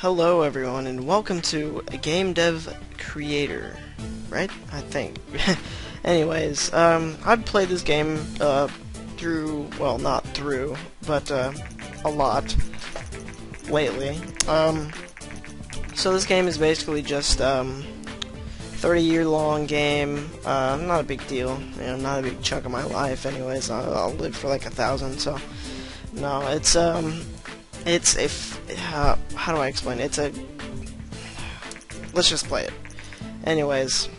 Hello everyone and welcome to a Game Dev Creator, right? I think. Anyways, I've played this game through, well, not through, but a lot lately. So this game is basically just 30-year-long game. Not a big deal, you know, not a big chunk of my life. Anyways, I'll live for like 1,000. So no, it's a how do I explain it? Let's just play it. Anyways,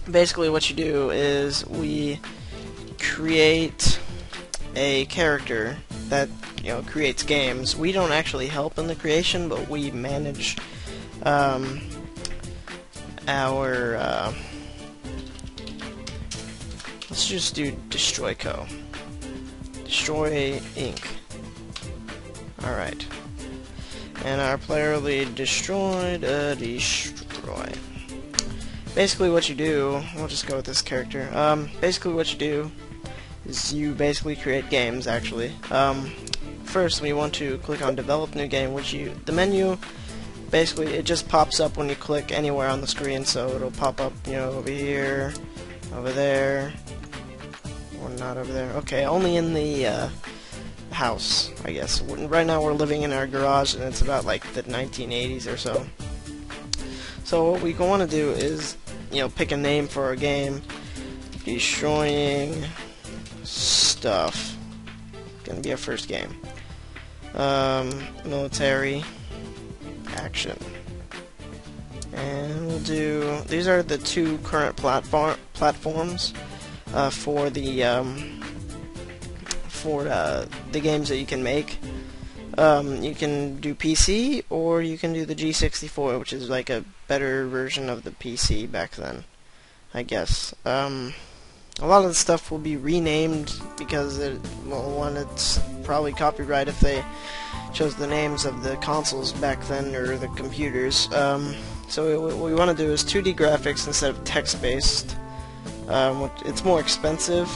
basically what you do is we create a character that, you know, creates games. We don't actually help in the creation, but we manage let's just do Destroy Co. Destroy Inc. Alright. And our player lead destroy. Basically what you do, we'll just go with this character. Basically what you do is you basically create games, actually. First we want to click on Develop New Game, the menu, basically it just pops up when you click anywhere on the screen, so it'll pop up, you know, over here, over there, or not over there. Okay, only in the house, I guess. Right now we're living in our garage, and it's about like the 1980s or so. So what we want to do is, you know, pick a name for our game. Destroying Stuff. Gonna be our first game. Military Action. And we'll do. These are the two current platforms for the games that you can make. You can do PC, or you can do the G64, which is like a better version of the PC back then, I guess. A lot of the stuff will be renamed because, it's probably copyright if they chose the names of the consoles back then, or the computers. So what we want to do is 2D graphics instead of text-based. It's more expensive,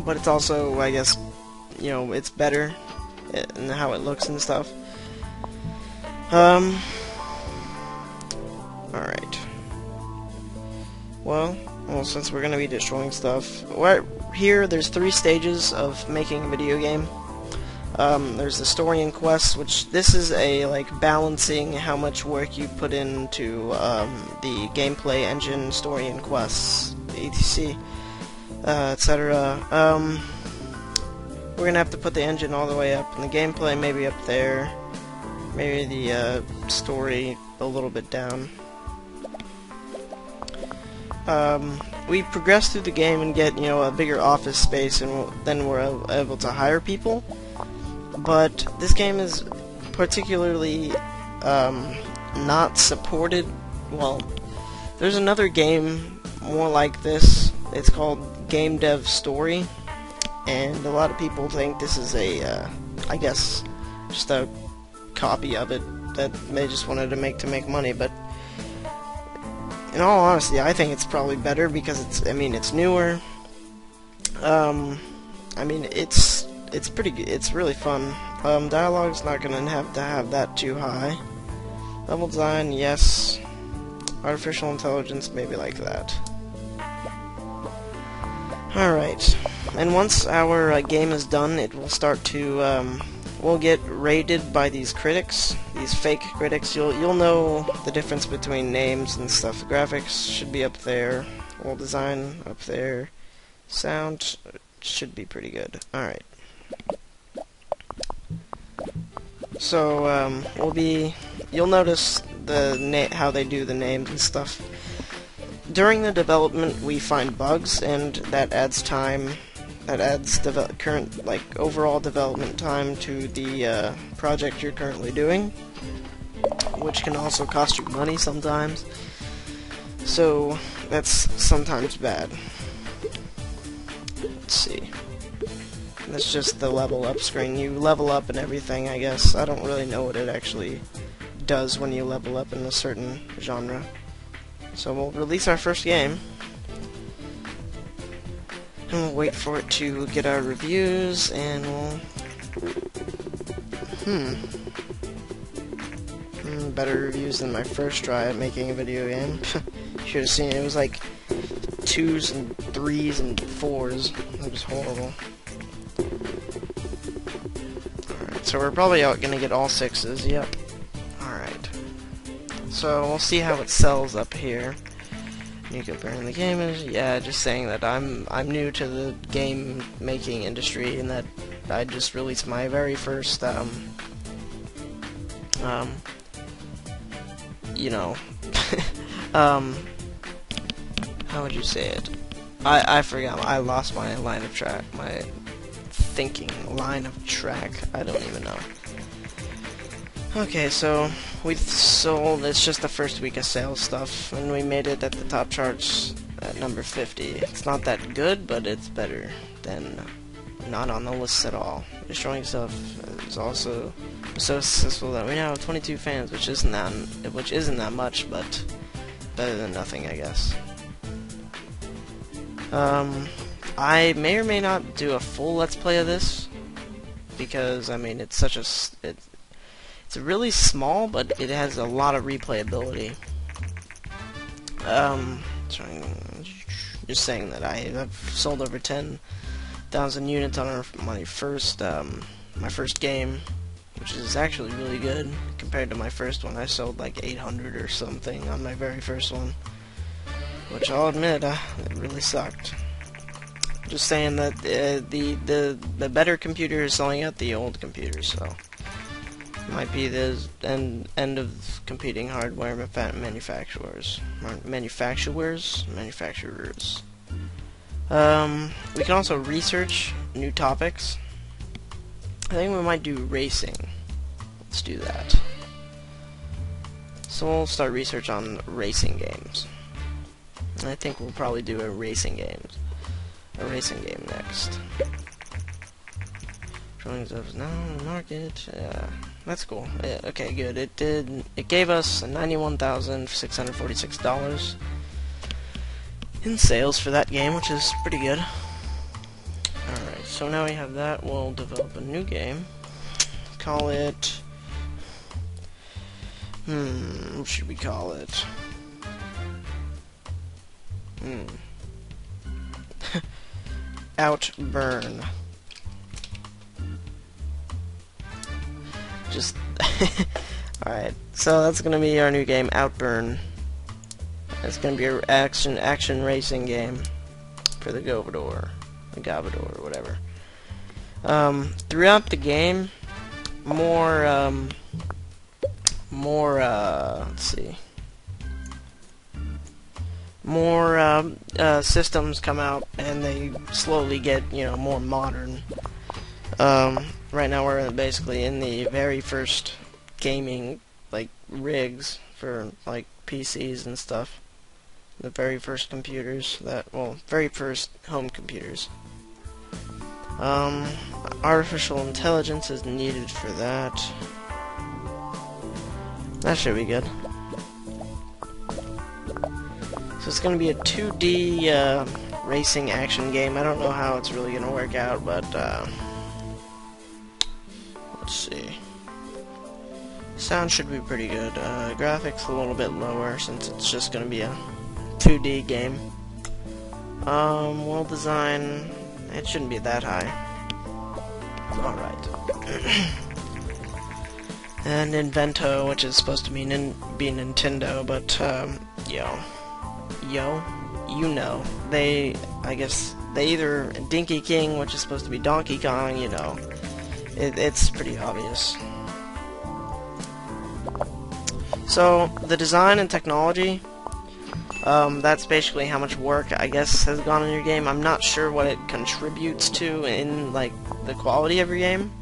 but it's also, I guess, you know, it's better in how it looks and stuff. Alright. Well, since we're going to be destroying stuff, right here there's 3 stages of making a video game. There's the story and quests, which this is a, like, balancing how much work you put into the gameplay engine, story and quests, etc. Etc. We're gonna have to put the engine all the way up, and the gameplay maybe up there, maybe the story a little bit down. We progress through the game and get, you know, a bigger office space, and then we're able to hire people. But this game is particularly not supported. Well, there's another game more like this. It's called Game Dev Story, and a lot of people think this is a, I guess, just a copy of it that they just wanted to make money. But in all honesty, I think it's probably better because it's newer. It's pretty good. It's really fun. Dialogue's not gonna have to have that too high. Level design, yes. Artificial intelligence, maybe like that. Alright, and once our game is done, it will start to, we'll get rated by these critics, these fake critics. You'll know the difference between names and stuff. The graphics should be up there, world design up there, sound should be pretty good. Alright. So, you'll notice how they do the names and stuff. During the development, we find bugs, and that adds time. That adds current, like, overall development time to the project you're currently doing, which can also cost you money sometimes. So that's sometimes bad. Let's see. That's just the level up screen. You level up and everything, I guess. I don't really know what it actually does when you level up in a certain genre. So we'll release our first game, and we'll wait for it to get our reviews, and we'll Better reviews than my first try at making a video game. Should have seen it. It was like 2s and 3s and 4s. It was horrible. Alright, so we're probably gonna get all 6s. Yep. Alright. So we'll see how it sells up here. You can burn the game. Yeah, just saying that I'm new to the game making industry and that I just released my very first you know, how would you say it? I forgot. I lost my line of track. My thinking line of track. I don't even know. Okay, so we've sold. It's just the first week of sales stuff, and we made it at the top charts at number 50. It's not that good, but it's better than not on the list at all. Destroying stuff is also so successful that we now have 22 fans, which isn't that much, but better than nothing, I guess. I may or may not do a full Let's Play of this because I mean it's such a it's really small, but it has a lot of replayability. Just saying that I've sold over 10,000 units on my first game, which is actually really good compared to my first one. I sold like 800 or something on my very first one, which I'll admit it really sucked. Just saying that the better computer is selling out the old computer, so it might be the end of competing hardware manufacturers. We can also research new topics. I think we might do racing. Let's do that. So we'll start research on racing games. I think we'll probably do a racing game next. Drawings of now market. That's cool. Yeah, okay, good. It gave us $91,646 in sales for that game, which is pretty good. Alright, so now we have that. We'll develop a new game. Call it... what should we call it? Outburn. Just... Alright, so that's gonna be our new game, Outburn. It's gonna be an action racing game for the Gavador, or whatever. Throughout the game, more systems come out, and they slowly get, more modern. Right now we're basically in the very first gaming, rigs for, PCs and stuff. The very first computers very first home computers. Artificial intelligence is needed for that. That should be good. So it's going to be a 2D racing action game. I don't know how it's really going to work out, but let's see. Sound should be pretty good. Graphics a little bit lower since it's just going to be a 2D game. World design, it shouldn't be that high. Alright. And Invento, which is supposed to be Nintendo, but, I guess, they either Dinky King, which is supposed to be Donkey Kong, it's pretty obvious. So, the design and technology, that's basically how much work, I guess, has gone in your game. I'm not sure what it contributes to in, the quality of your game.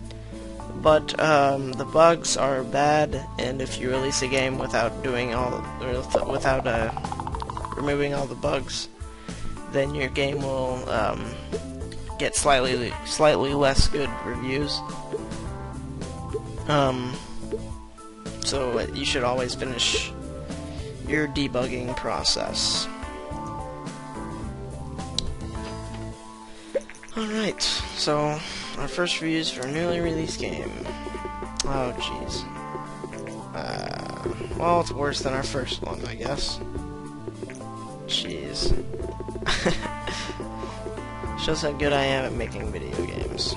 But, the bugs are bad, and if you release a game without removing all the bugs, then your game will, get slightly less good reviews. So you should always finish your debugging process. Alright, so our first reviews for a newly released game. Oh jeez. Well, it's worse than our first one, I guess. Jeez. Shows how good I am at making video games.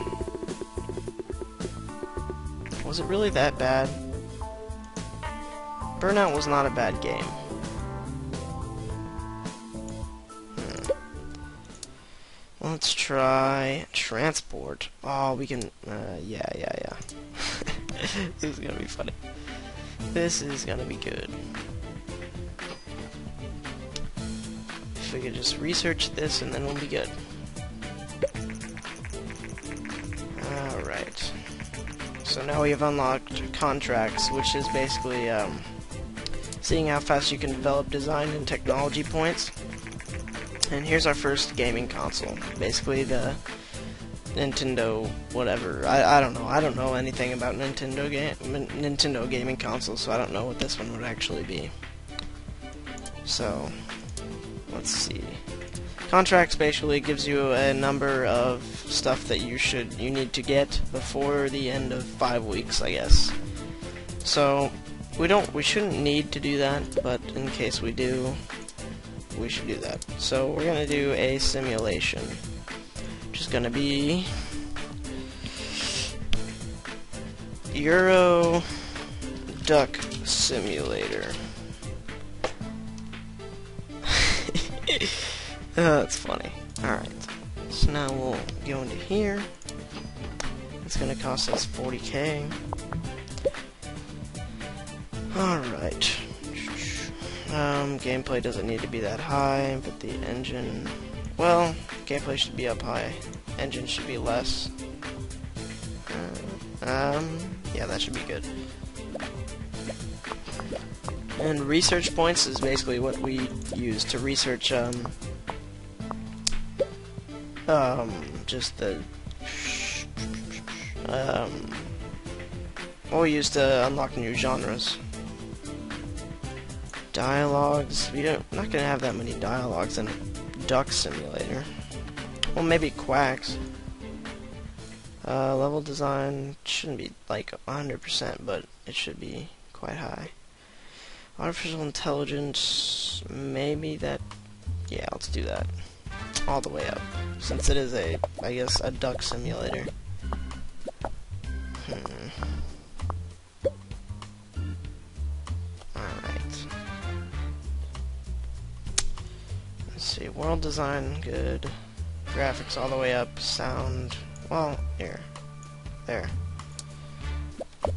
Was it really that bad? Burnout was not a bad game. Let's try transport. Oh, we can, yeah. This is gonna be funny. This is gonna be good. If we could just research this and then we'll be good. Alright. So now we have unlocked contracts, which is basically, seeing how fast you can develop design and technology points. And here's our first gaming console. Basically the Nintendo whatever. I don't know. I don't know anything about Nintendo gaming consoles, so I don't know what this one would actually be. So, let's see. Contracts basically gives you a number of stuff that you need to get before the end of 5 weeks, I guess. So, we shouldn't need to do that, but in case we do, we should do that. So we're gonna do a simulation, which is gonna be Euro Duck Simulator. That's funny. Alright, so now we'll go into here. It's gonna cost us 40k. Alright. Gameplay doesn't need to be that high, but the engine... Well, gameplay should be up high. Engine should be less. Yeah, that should be good. And research points is basically what we use to research, just the... what we use to unlock new genres. Dialogues. We're not gonna have that many dialogues in a duck simulator. Well, maybe quacks. Level design shouldn't be like 100%, but it should be quite high. Artificial intelligence, maybe that. Yeah, let's do that all the way up, since it is I guess, a duck simulator. See, world design, good. Graphics all the way up. Sound, well, here. There.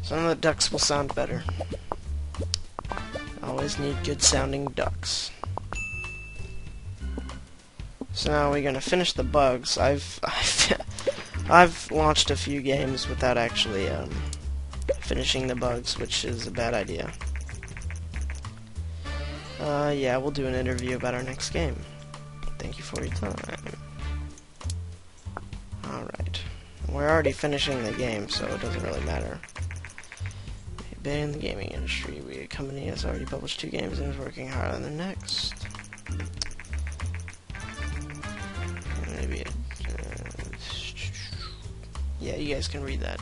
Some of the ducks will sound better. Always need good sounding ducks. So now we're gonna finish the bugs. I've launched a few games without actually finishing the bugs, which is a bad idea. Yeah, we'll do an interview about our next game. Thank you for your time. Alright. We're already finishing the game, so it doesn't really matter. We've been in the gaming industry. The company has already published 2 games and is working hard on the next. Maybe yeah, you guys can read that.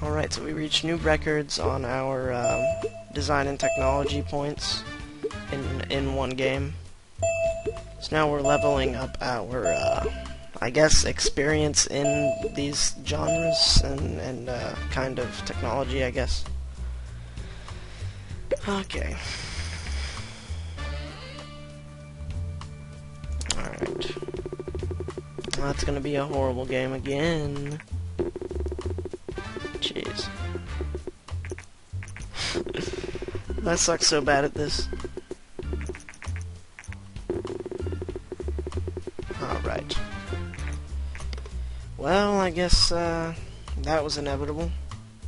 Alright, so we reached new records on our design and technology points in one game. So now we're leveling up our, I guess, experience in these genres and kind of technology, I guess. Okay. Alright. That's gonna be a horrible game again. Jeez. I suck so bad at this. Alright. Well, I guess, that was inevitable.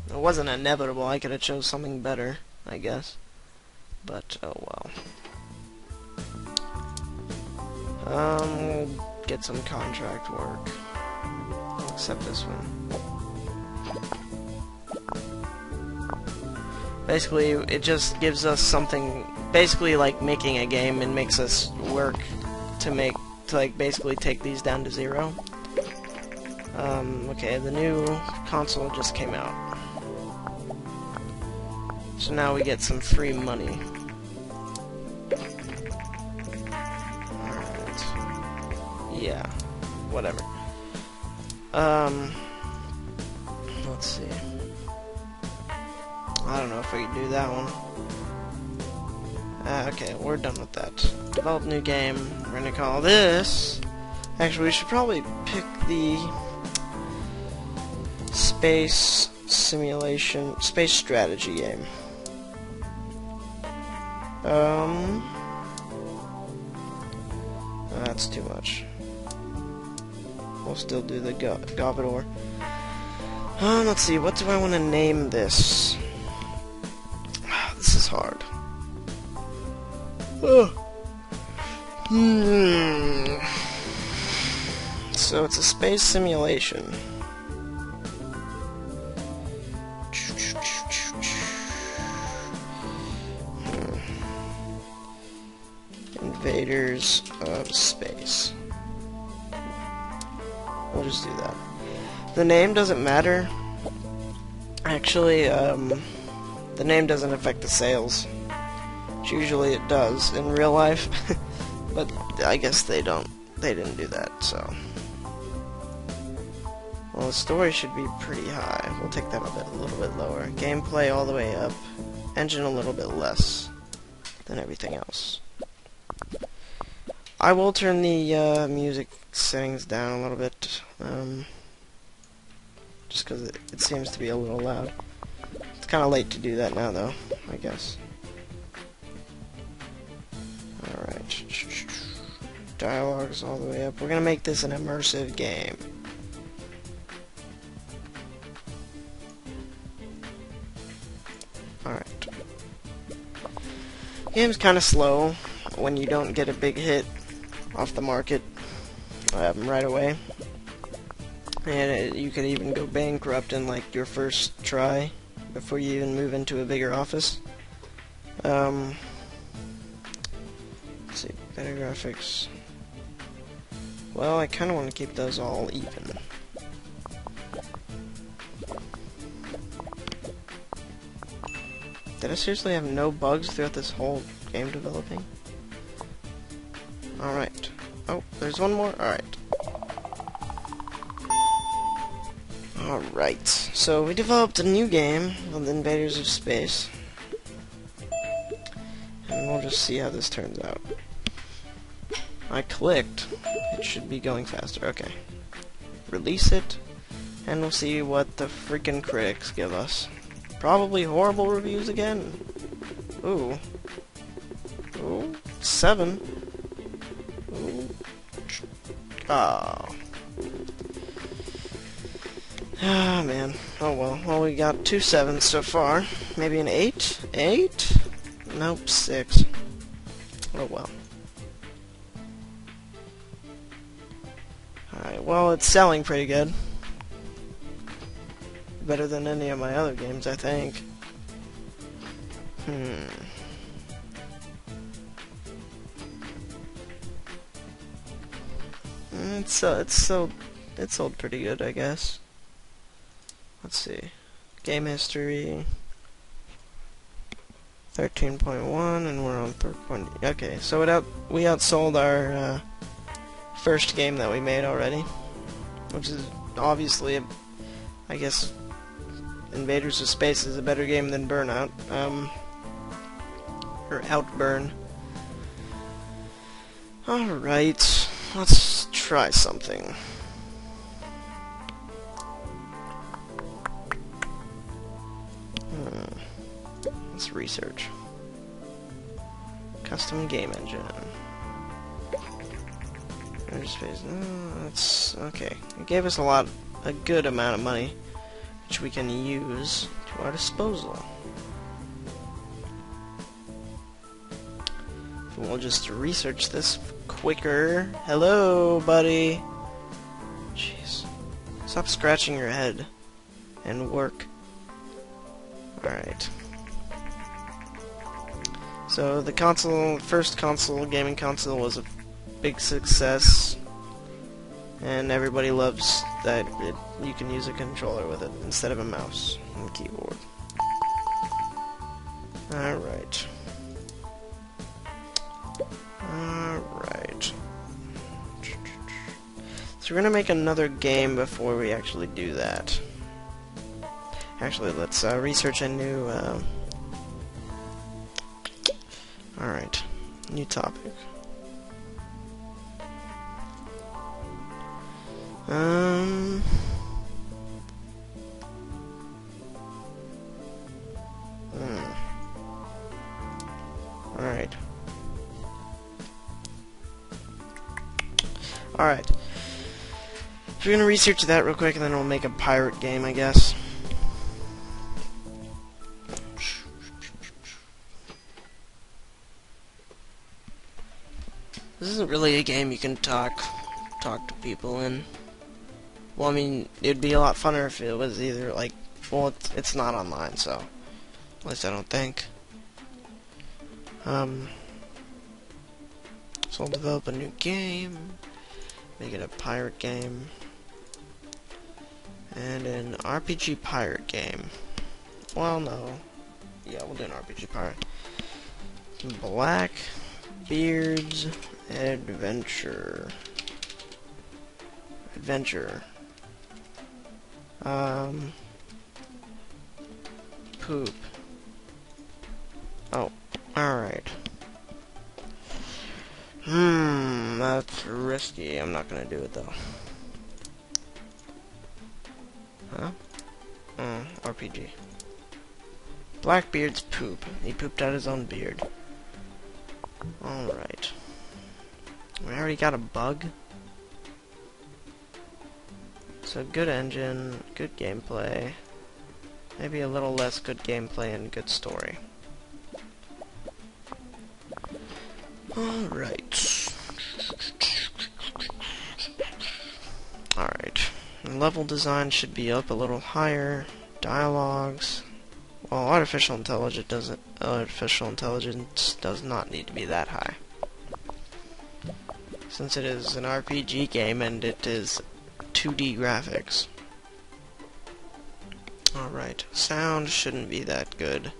It wasn't inevitable, I could have chose something better, I guess. But, oh well. We'll get some contract work. Except this one. Basically, it just gives us something, basically like making a game, and makes us work to like basically take these down to 0. Okay, the new console just came out. So now we get some free money. Alright. Yeah, whatever. Let's see. I don't know if we can do that one. Okay, we're done with that. Develop new game. We're gonna call this... Actually, we should probably pick the... Space simulation... Space strategy game. That's too much. We'll still do the Govador. Let's see, what do I want to name this? This is hard. So it's a space simulation. Invaders of Space. We'll just do that. The name doesn't matter. Actually, the name doesn't affect the sales. Which usually it does in real life. But I guess they didn't do that, so. Well, the story should be pretty high. We'll take that a little bit lower. Gameplay all the way up. Engine a little bit less than everything else. I will turn the music settings down a little bit, just because it seems to be a little loud. It's kind of late to do that now, though, I guess. Alright. Dialogues all the way up. We're going to make this an immersive game. Alright. Game's kind of slow when you don't get a big hit off the market right away, and you could even go bankrupt in like your first try before you even move into a bigger office. Let's see, better graphics. Well, I kind of want to keep those all even. Did I seriously have no bugs throughout this whole game developing? Alright. Oh, there's one more? Alright. Alright. So, we developed a new game called Invaders of Space. And we'll just see how this turns out. I clicked. It should be going faster. Okay. Release it. And we'll see what the freaking critics give us. Probably horrible reviews again. Ooh. Ooh. 7. Ooh. Oh. Ah, man. Oh well. Well, we got 2 7s so far. Maybe an 8? 8? Nope, 6. Oh well. Alright, well, it's selling pretty good. Better than any of my other games, I think. It's sold pretty good, I guess. Let's see. Game history 13.1, and we're on 3.0. Okay, so we outsold our first game that we made already, which is obviously, I guess, Invaders of Space is a better game than Burnout, or Outburn. Alright, let's try something. Let's research. Custom game engine. Space. That's okay. It gave us a good amount of money, which we can use to our disposal. We'll just research this quicker. Hello, buddy. Jeez. Stop scratching your head and work. Alright. So the first gaming console was a big success. And everybody loves that you can use a controller with it instead of a mouse and keyboard. Alright. Alright. So we're gonna make another game before we actually do that. Actually, let's research a new... Alright. New topic. Alright. Alright. So we're gonna research that real quick and then we'll make a pirate game, I guess. This isn't really a game you can talk to people in. Well, I mean, it'd be a lot funner if it was either like, well, it's not online, so at least I don't think. So I'll develop a new game, make it a pirate game, and an RPG pirate game. Well, no, yeah, we'll do an RPG pirate. Blackbeard's Adventure. Poop. Oh, alright. That's risky. I'm not gonna do it though. Huh? RPG. Blackbeard's poop. He pooped out his own beard. Alright. We already got a bug. So good engine, good gameplay. Maybe a little less good gameplay and good story. Alright. Alright. Level design should be up a little higher. Dialogues. Well, artificial intelligence does not need to be that high. Since it is an RPG game and it is 2D graphics. Alright, sound shouldn't be that good.